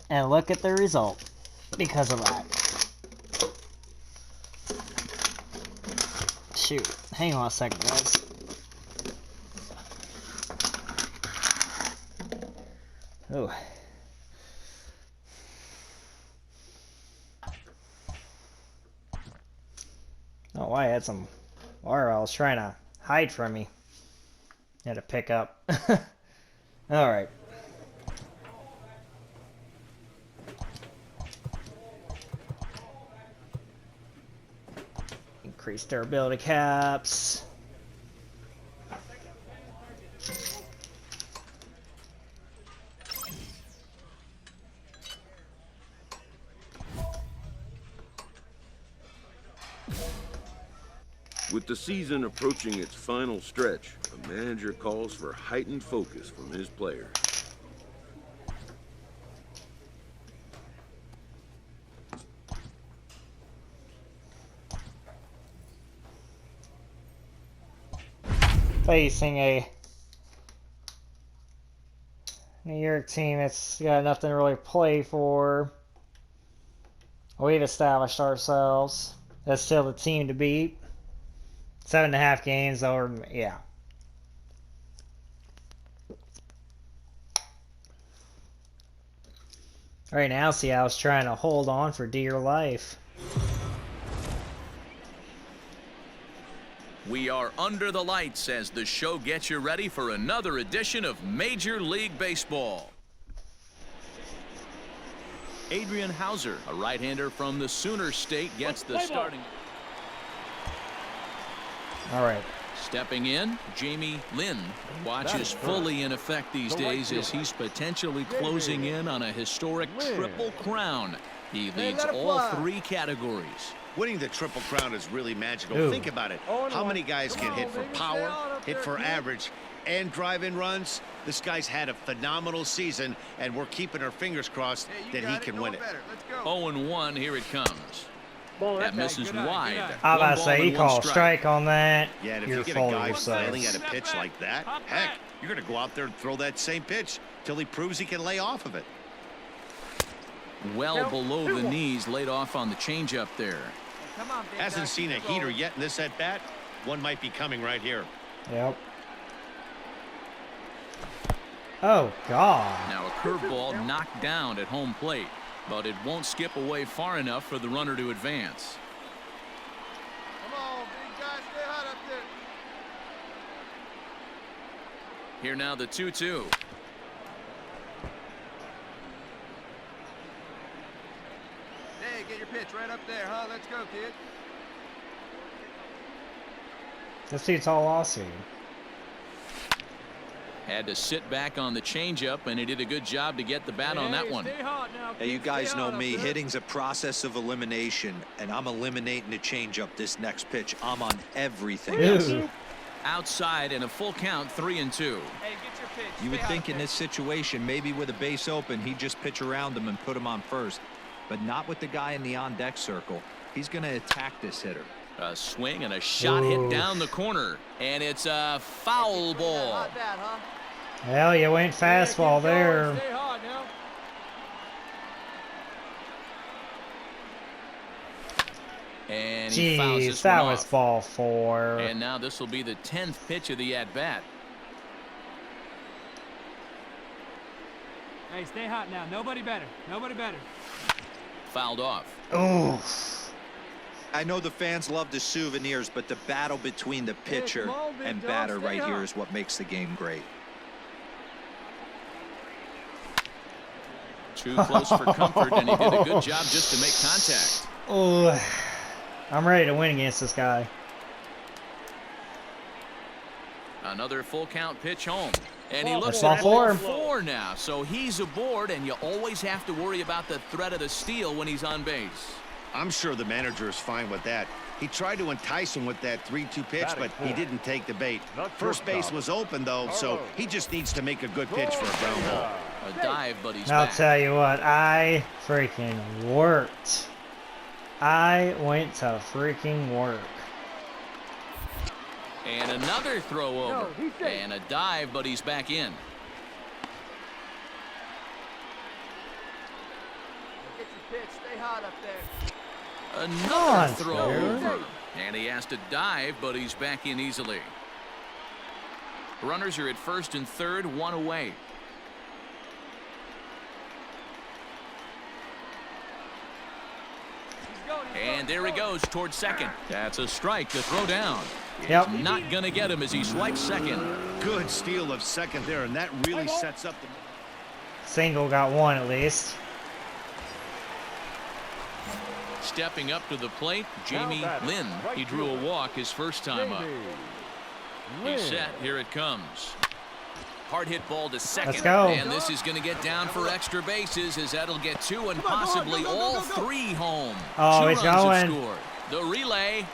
A: And look at the result because of that. Shoot, hang on a second, guys. Oh. Oh, I had some water I was trying to hide from me. Had to pick up. Alright. Increase durability caps.
G: With the season approaching its final stretch, a manager calls for heightened focus from his players.
A: Facing a New York team that's got nothing to really play for. We've established ourselves. That's still the team to beat. 7.5 games over, yeah. Right now, Seattle's trying to hold on for dear life.
B: We are under the lights as the show gets you ready for another edition of Major League Baseball. Adrian Hauser, a right-hander from the Sooner State, gets the starting.
A: All right.
B: Stepping in, Jamie Lynn. Watch is fully in effect these days as he's potentially closing in on a historic triple crown. He leads all 3 categories.
D: Winning the Triple Crown is really magical.
A: Ooh.
D: Think about it. How many guys can hit for power, hit for average, and drive-in runs? This guy's had a phenomenal season, and we're keeping our fingers crossed that he can win it.
B: 0-1, here it comes. That misses wide.
A: I'm about to
B: One
A: say,
B: ball
A: you
B: and
A: call
B: one
A: a strike on that,
D: Yeah, and if
A: you're
D: you get a
A: full of
D: guy
A: yourself.
D: flailing at a pitch like that, heck, you're going to go out there and throw that same pitch till he proves he can lay off of it.
B: Well below the knees, laid off on the changeup there.
D: Hasn't seen a heater yet in this at-bat. One might be coming right here.
A: Yep. Oh, God.
B: Now a curveball knocked down at home plate, but it won't skip away far enough for the runner to advance.
F: Come on, big guy, stay hot up there.
B: Here now the 2-2.
F: Hey, get your pitch right up there, huh? Let's go, kid.
A: This dude's all awesome.
B: Had to sit back on the changeup, and he did a good job to get the bat on that one.
F: Stay hot now,
C: Hey, you
F: kid.
C: guys
F: Stay
C: know
F: hot up
C: me.
F: there.
C: Hitting's a process of elimination, and I'm eliminating the changeup this next pitch. I'm on everything.
A: Ew.
B: Outside in a full count, 3-2.
F: Hey, get your pitch.
C: You would
F: Stay hot
C: think
F: up
C: in
F: there.
C: this situation, maybe with a base open, he'd just pitch around him and put him on first. But not with the guy in the on-deck circle. He's going to attack this hitter.
B: A swing and a shot
A: Ooh.
B: hit down the corner, and it's a foul ball.
F: Not bad, huh?
A: Hell, you went fastball
F: Stay
A: there.
F: hot now.
B: And he fouls
A: Jeez,
B: this
A: that
B: one
A: was
B: off.
A: ball 4.
B: And now this will be the 10th pitch of the at-bat.
F: Hey, stay hot now. Nobody better. Nobody better.
B: Fouled off.
A: Oof.
C: I know the fans love the souvenirs, but the battle between the pitcher
F: come on, big
C: and
F: dog,
C: batter
F: stay
C: right here
F: hot.
C: is what makes the game great.
B: Too close for comfort, and he did a good job just to make contact.
A: Oh, I'm ready to win against this guy.
B: Another full count pitch home. And he looks
A: That's
B: at
A: ball
B: ball
A: four.
B: 4 now. So he's aboard, and you always have to worry about the threat of the steal when he's on base.
D: I'm sure the manager is fine with that. He tried to entice him with that 3-2 pitch, but he didn't take the bait. First base was open, though, so he just needs to make a good pitch for a ground ball.
B: A dive, but he's
A: I'll
B: back.
A: tell you what, I freaking worked. I went to freaking work.
B: And another throw over. And a dive, but he's back in.
F: Get your pitch. Stay hot up there.
B: Another
A: on,
B: throw
A: Sarah.
B: over. And he has to dive, but he's back in easily. Runners are at first and third, 1 away. And there he goes towards second. That's a strike to throw down.
A: Yep.
B: It's not going to get him as he swipes second.
D: Good steal of second there, and that really sets up the...
A: Single got one at least.
B: Stepping up to the plate, Jamie Lynn. He drew a walk his first time up. He's set. Here it comes. Hard hit ball to second.
A: Let's go.
B: And this is going to get down for extra bases as that'll get 2 and possibly all 3 home.
A: Oh,
B: 2
A: he's
B: runs have
A: going.
B: scored. The relay.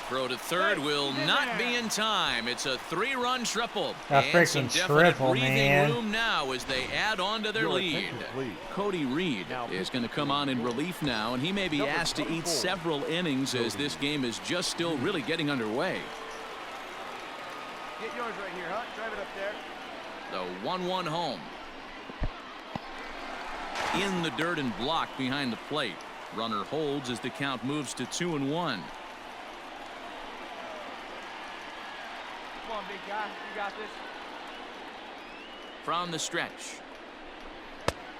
B: Throw to third will not be in time. It's a 3-run triple.
A: A
B: And some
A: freaking
B: definite
A: triple,
B: breathing
A: man.
B: room now as they add on to their
E: Your
B: lead.
E: attention, please.
B: Cody Reed is going to come on in relief now, and he may be asked to eat several innings as this game is just still really getting underway.
F: Get yours right here, huh? Drive it up there.
B: The 1-1 home. In the dirt and blocked behind the plate. Runner holds as the count moves to 2-1.
F: Come on, big guy. You got this.
B: From the stretch.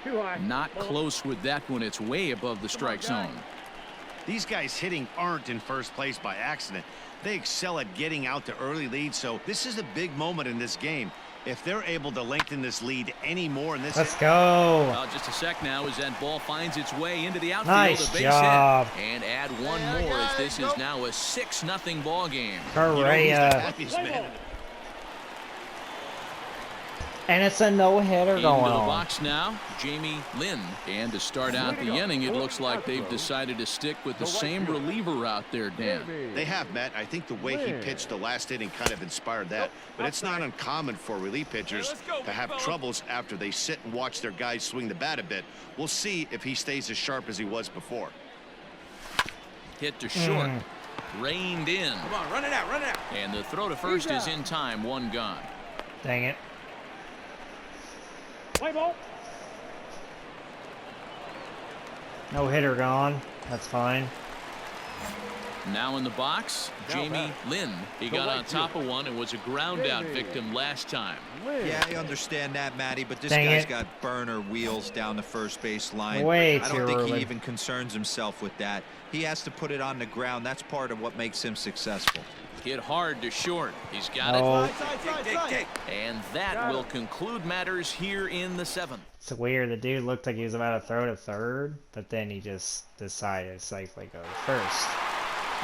F: Too high.
B: Not close with that one. It's way above the strike zone.
D: These guys hitting aren't in first place by accident. They excel at getting out to early leads, so this is a big moment in this game. If they're able to lengthen this lead any more in this...
A: Let's go.
B: Well, just a sec now as that ball finds its way into the outfield.
A: Nice
B: A base
A: job.
B: hit. And add one more as this is now a 6-0 ball game.
A: Correa.
D: happiest man.
A: And it's a no-hitter
B: Into
A: going
B: the
A: on.
B: box now, Jamie Lynn. And to start out the inning, it looks like they've decided to stick with the same reliever out there, Dan.
D: They have, Matt. I think the way he pitched the last inning kind of inspired that. But it's not uncommon for relief pitchers to have troubles after they sit and watch their guys swing the bat a bit. We'll see if he stays as sharp as he was before.
B: Hit to short. Reined in.
F: Come on, run it out, run it out.
B: And the throw to first is in time. 1 gone.
A: Dang it.
F: Play ball.
A: No hitter gone. That's fine.
B: Now in the box, Jamie Lynn. He got on top of one and was a ground out victim last time.
C: Yeah, I understand that, Matty, but this
A: Dang
C: guy's
A: it.
C: got burner wheels down the first base line.
A: Way
C: I
A: too
C: don't think
A: early.
C: he even concerns himself with that. He has to put it on the ground. That's part of what makes him successful.
B: Hit hard to short. He's got
A: Oh,
B: it. And that will conclude matters here in the 7th.
A: it's weird. The dude looked like he was about to throw to third, but then he just decided to safely go first.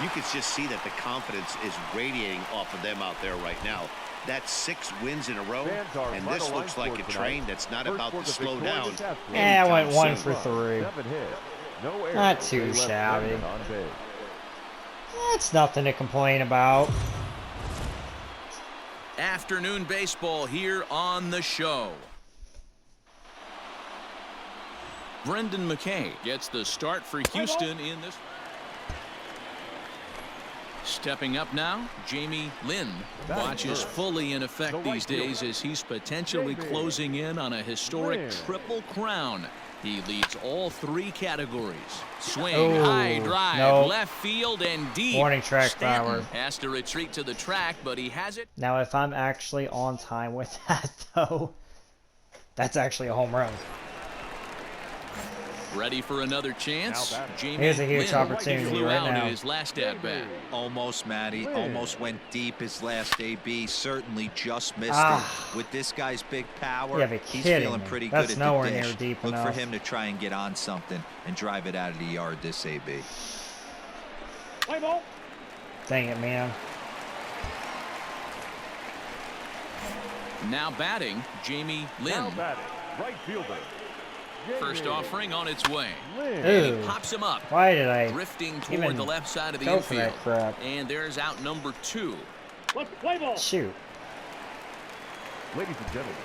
D: You can just see that the confidence is radiating off of them out there right now. That's 6 wins in a row, and this looks like a train that's not about to slow down.
A: Yeah, I went
D: anytime
A: 1
D: soon.
A: for 3.
E: 7 hits. No errors.
A: Not too
E: They left
A: shabby.
E: Brendan on base.
A: That's nothing to complain about.
B: Afternoon baseball here on the show. Brendan McKay gets the start for Houston in this. Stepping up now, Jamie Lynn. Watch is fully in effect these days as he's potentially closing in on a historic triple crown. He leads all 3 categories. Swing,
A: Oh,
B: high drive,
A: no.
B: left field and deep.
A: Warning track
B: Stanton
A: power.
B: has to retreat to the track, but he has it.
A: Now, if I'm actually on time with that, though, that's actually a home run.
B: Ready for another chance? Jamie
A: Here's a huge
B: Lynn
A: opportunity
B: flew
A: right
B: out
A: now.
B: in his last at bat.
C: Almost, Matty. Almost went deep his last AB. Certainly just missed
A: Ah.
C: it. With this guy's big power,
A: You gotta be
C: he's
A: kidding
C: feeling
A: me.
C: pretty
A: That's
C: good at
A: nowhere
C: the
A: near
C: dish.
A: deep
C: Look for
A: enough.
C: him to try and get on something and drive it out of the yard this AB.
A: Dang it, man.
B: Now batting, Jamie Lynn.
E: Now batting, right fielder.
B: First
E: Jamie
B: offering on its way.
E: Lynn.
B: And he
A: Ooh.
B: pops him up.
A: Why did I
B: Drifting
A: even
B: toward the left side of the
A: go for
B: infield.
A: that crap?
B: And there's out number 2.
A: Shoot.
E: Ladies and gentlemen,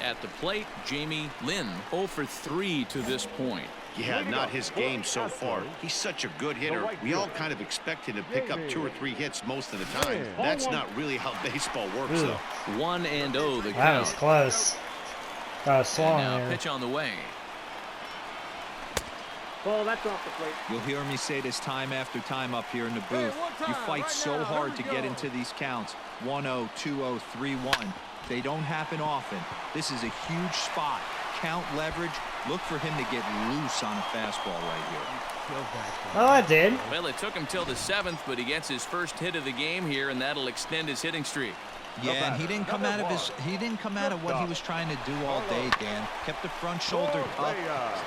B: At the plate, Jamie Lynn 0 for 3 to this point.
D: Yeah, not his game so far. He's such a good hitter. We all kind of expect him to pick up 2 or 3 hits most of the time. That's not really how baseball works, though.
B: 1-0 the
A: That was
B: count.
A: close. That was
B: And
A: swung
B: now
A: there.
B: pitch on the way.
C: You'll hear me say this time after time up here in the booth. You fight so hard to get into these counts. 1-0, 2-0, 3-1. They don't happen often. This is a huge spot. Count leverage. Look for him to get loose on a fastball right here.
A: Oh, I did.
B: Well, it took him till the 7th, but he gets his first hit of the game here, and that'll extend his hitting streak.
C: Yeah, and he didn't come out of what he was trying to do all day, Dan. Kept the front shoulder up,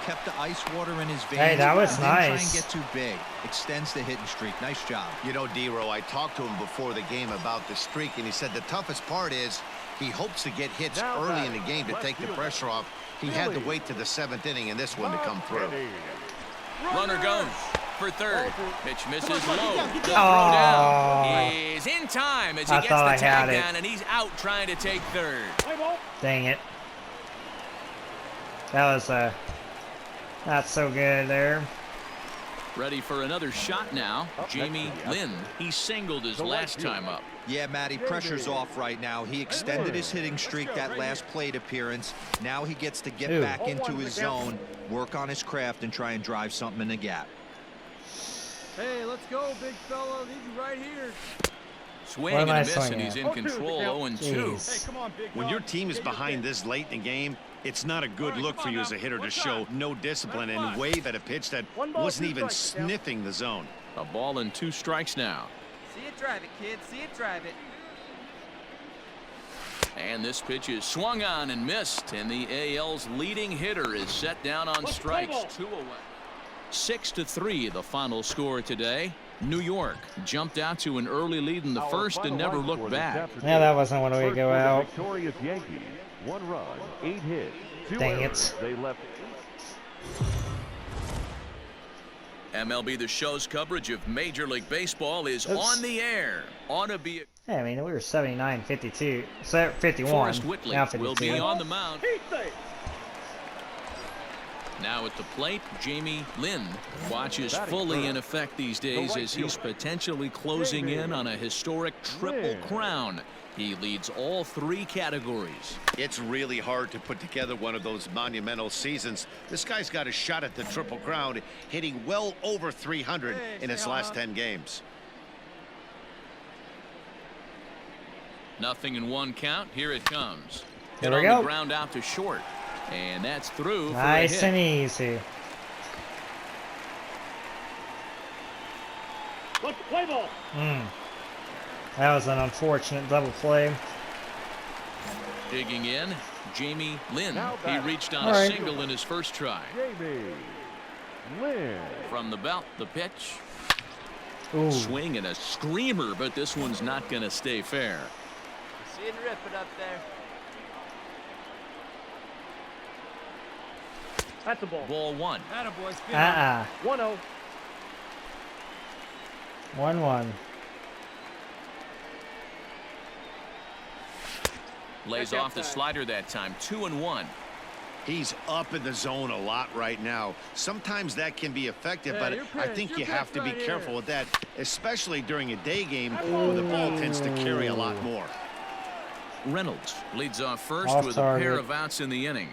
C: kept the ice water in his veins.
A: Hey, that was
C: and didn't try and
A: nice.
C: get too big. Extends the hitting streak. Nice job.
D: You know, D-Row, I talked to him before the game about the streak, and he said the toughest part is he hopes to get hits early in the game to take the pressure off. He had to wait to the 7th inning in this one to come through.
B: Runner goes for third. Pitch misses low. The throw
A: Oh.
B: down is in time as he
A: I
B: gets
A: thought
B: the
A: I
B: tag
A: had it.
B: down, and he's out trying to take third.
A: Dang it. That was not so good there.
B: Ready for another shot now. Jamie Lynn. He singled his last time up.
C: Yeah, Matty, pressure's off right now. He extended his hitting streak that last plate appearance. Now he gets to get
A: Ooh.
C: back into his zone, work on his craft, and try and drive something in the gap.
F: Hey, let's go, big fella. Need you right here.
B: Swing
A: What
B: and
A: am
B: a
A: I
B: miss,
A: swinging
B: and he's
A: at?
B: in control. 0-2.
A: Jeez.
F: Come on, big
D: When your team is behind this late in the game, it's not a good look for you as a hitter to show no discipline and wave at a pitch that wasn't even sniffing the zone.
B: A ball and 2 strikes now.
F: See it drive it, kid. See it drive it.
B: And this pitch is swung on and missed, and the AL's leading hitter is set down on strikes. 2 away. 6-3 the final score today. New York jumped out to an early lead in the first and never looked back.
A: Yeah, that wasn't one way to go out.
E: Victorious Yankees. 1 run, 8 hits, 2
A: Dang
E: errors.
A: it.
E: They left.
B: MLB The Show's coverage of Major League Baseball is
A: Oops.
B: on the air. Ought to be.
A: Yeah, I mean, we were 79, 52, 51.
B: Forrest Whitley
A: Now
B: will
A: 52.
B: be on the mound. Now at the plate, Jamie Lynn watches fully in effect these days as he's potentially closing in on a historic triple crown. He leads all 3 categories.
D: It's really hard to put together one of those monumental seasons. This guy's got a shot at the Triple Crown, hitting well over 300 in his last 10 games.
B: Nothing in 1 count. Here it comes.
A: Here
B: Hit
A: we
B: on
A: go.
B: the ground out to short. And that's through for a
A: Nice
B: hit.
A: and easy. That was an unfortunate double play.
B: Digging in, Jamie Lynn.
E: Now
B: He
E: back.
B: reached on
A: All
B: a
A: right.
B: single in his first try.
E: Jamie Lynn.
B: From the belt, the pitch.
A: Ooh.
B: Swing and a screamer, but this one's not going to stay fair.
F: See it rip it up there.
H: That's a ball.
B: Ball 1.
F: Attaboy, spin.
H: 1-0.
A: 1-1.
B: Lays
H: That's
B: off the
H: outside.
B: slider that time. 2-1.
D: He's up in the zone a lot right now. Sometimes that can be effective,
F: Yeah,
D: but
F: your
D: I
F: pitch,
D: think
F: your
D: you have to
F: pitch
D: be
F: right
D: careful
F: here.
D: with that, especially during a day game where the ball tends to carry a lot more.
B: Reynolds leads off first
A: Off
B: with a pair
A: target.
B: of outs in the inning.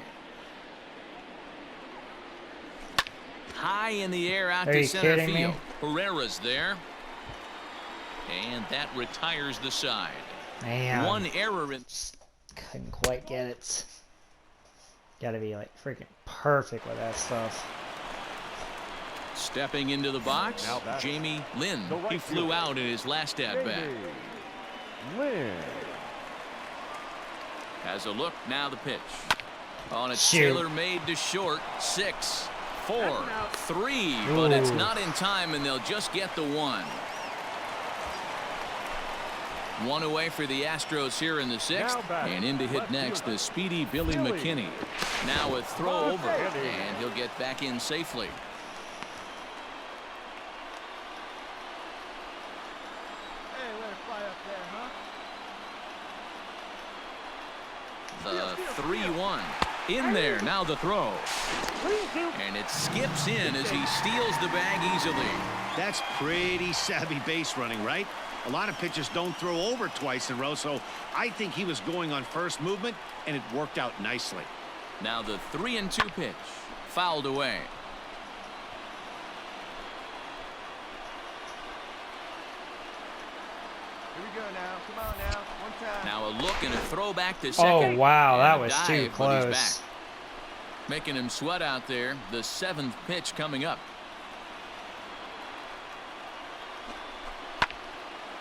B: High in the air out
A: Are
B: to
A: you
B: center
A: kidding me?
B: field. Herrera's there. And that retires the side.
A: Man.
B: 1 error in.
A: Couldn't quite get it. Gotta be like freaking perfect with that stuff.
B: Stepping into the box,
E: Now batting.
B: Jamie Lynn.
E: The right
B: He flew
E: fielder.
B: out in his last at bat.
E: Jamie Lynn.
B: Has a look, now the pitch. On it's
A: Shoot.
B: Taylor made to short. 6, 4, 3, but it's
A: Ooh.
B: not in time, and they'll just get the one. One away for the Astros here in the 6th,
E: Now batting.
B: and in to hit
E: Left
B: next,
E: fielder.
B: the speedy Billy
E: Billy.
B: McKinney. Now a throw over,
E: McKinney.
B: and he'll get back in safely.
F: Hey, let it fly up there, huh?
B: The 3-1 in there. Now the throw, and it skips in as he steals the bag easily.
D: That's pretty savvy base running, right? A lot of pitchers don't throw over twice in a row, so I think he was going on first movement, and it worked out nicely.
B: Now the 3-2 pitch, fouled away.
F: Here we go now. Come on now. One time.
B: Now a look and a throw back to second.
A: Oh, wow,
B: And
A: that
B: a
A: was
B: dive,
A: too
B: but he's
A: close.
B: back. Making him sweat out there. The 7th pitch coming up.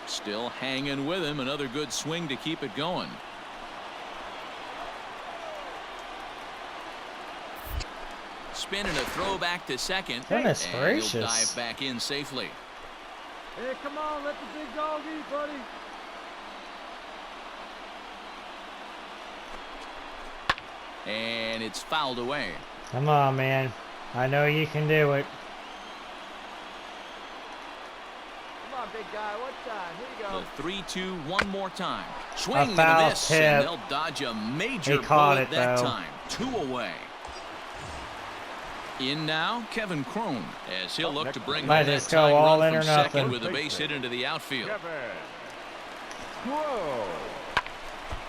B: Still hanging with him. Another good swing to keep it going. Spinning a throw back to second.
A: Goodness
B: and
A: gracious.
B: he'll dive back in safely.
F: Hey, come on. Let the big dog eat, buddy.
B: And it's fouled away.
A: Come on, man. I know you can do it.
F: Come on, big guy. One time. Here you go.
B: The 3-2 one more time. Swing and a
A: foul
B: miss,
A: tip.
B: and they'll dodge a major
A: He caught
B: bullet
A: it,
B: that
A: though.
B: time. 2 away. In now, Kevin Crone, as he'll look to bring
A: Might
B: home that
A: just go
B: tying
A: all
B: run
A: in
B: from
A: or
B: second
A: nothing.
B: with a base hit into the outfield.
E: Kevin Crowe.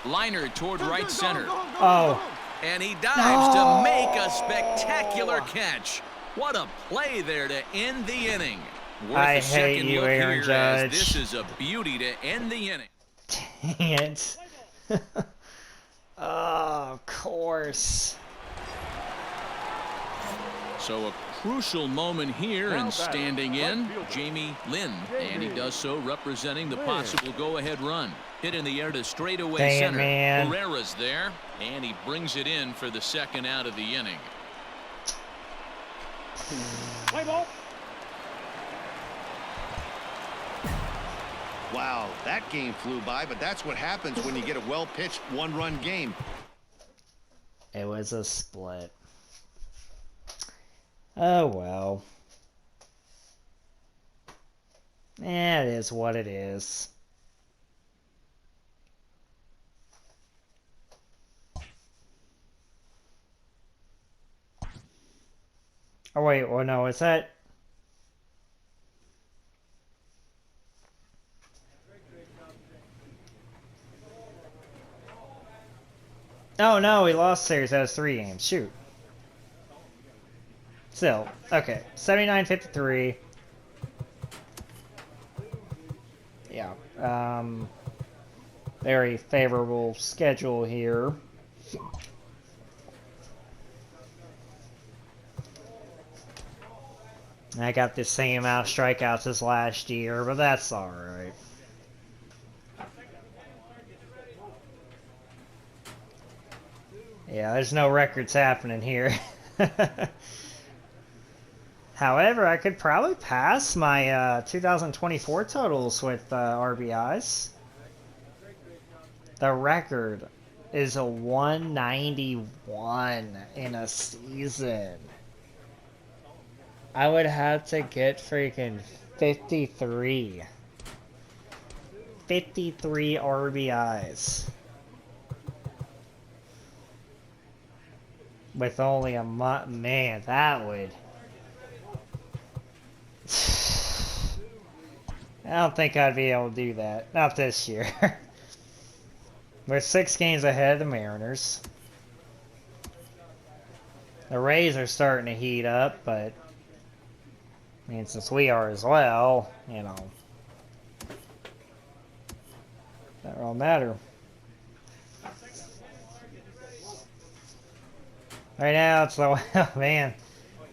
B: Liner toward right center,
A: Oh,
B: and he dives
A: No.
B: to make a spectacular catch. What a play there to end the inning. Worth
A: I
B: a
A: hate
B: second
A: you,
B: look
A: Aaron
B: here, as
A: Judge.
B: this is a beauty to end the inning.
A: dang it. Oh, of course.
B: So a crucial moment here,
E: Now
B: and
E: batting,
B: standing
E: right
B: in,
E: fielder.
B: Jamie Lynn. And he
E: Jamie
B: does so representing the
E: Lynn.
B: possible go-ahead run. Hit in the air to straightaway
A: Dang it,
B: center.
A: man.
B: Herrera's there, and he brings it in for the second out of the inning.
E: Play ball.
D: Wow, that game flew by, but that's what happens when you get a well-pitched one-run game.
A: It was a split. Oh, well. Eh, it is what it is. Oh, wait, well, no, is that... Oh, no, he lost series. That was 3 games. Shoot. Still, okay. 79-53. Yeah. Very favorable schedule here. I got the same amount of strikeouts as last year, but that's alright. Yeah, there's no records happening here. However, I could probably pass my 2024 totals with RBIs. The record is a 191 in a season. I would have to get freaking 53. 53 RBIs. With only a month. Man, that would... I don't think I'd be able to do that. Not this year. We're 6 games ahead of the Mariners. The Rays are starting to heat up, but... I mean, since we are as well, you know... That won't matter. Right now, it's the... Oh, man.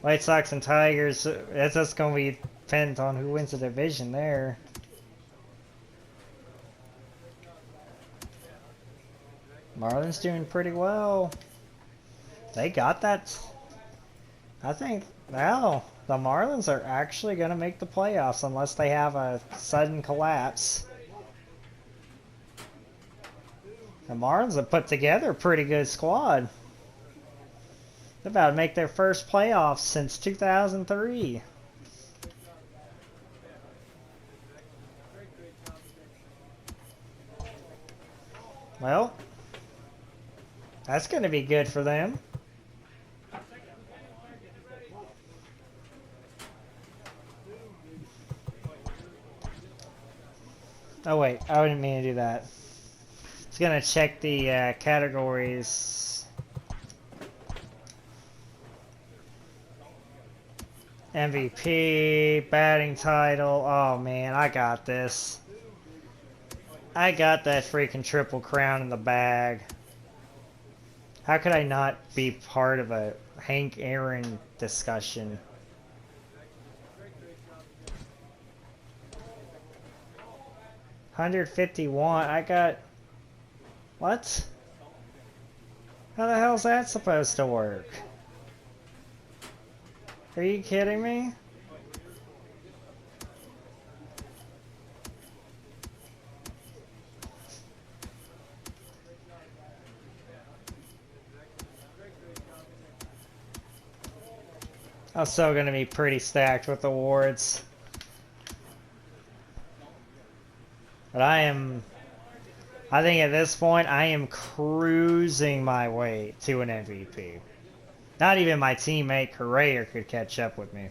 A: White Sox and Tigers, that's just going to be dependent on who wins the division there. Marlins doing pretty well. They got that. I think, well, the Marlins are actually going to make the playoffs unless they have a sudden collapse. The Marlins have put together a pretty good squad. They're about to make their first playoffs since 2003. Well, that's going to be good for them. Oh wait, I didn't mean to do that. It's going to check the categories. MVP, batting title. Oh man, I got this. I got that freaking triple crown in the bag. How could I not be part of a Hank Aaron discussion? $151. I got... What? How the hell's that supposed to work? Are you kidding me? I'm still gonna be pretty stacked with awards. But I think at this point, I am cruising my way to an MVP. Not even my teammate Correa could catch up with me.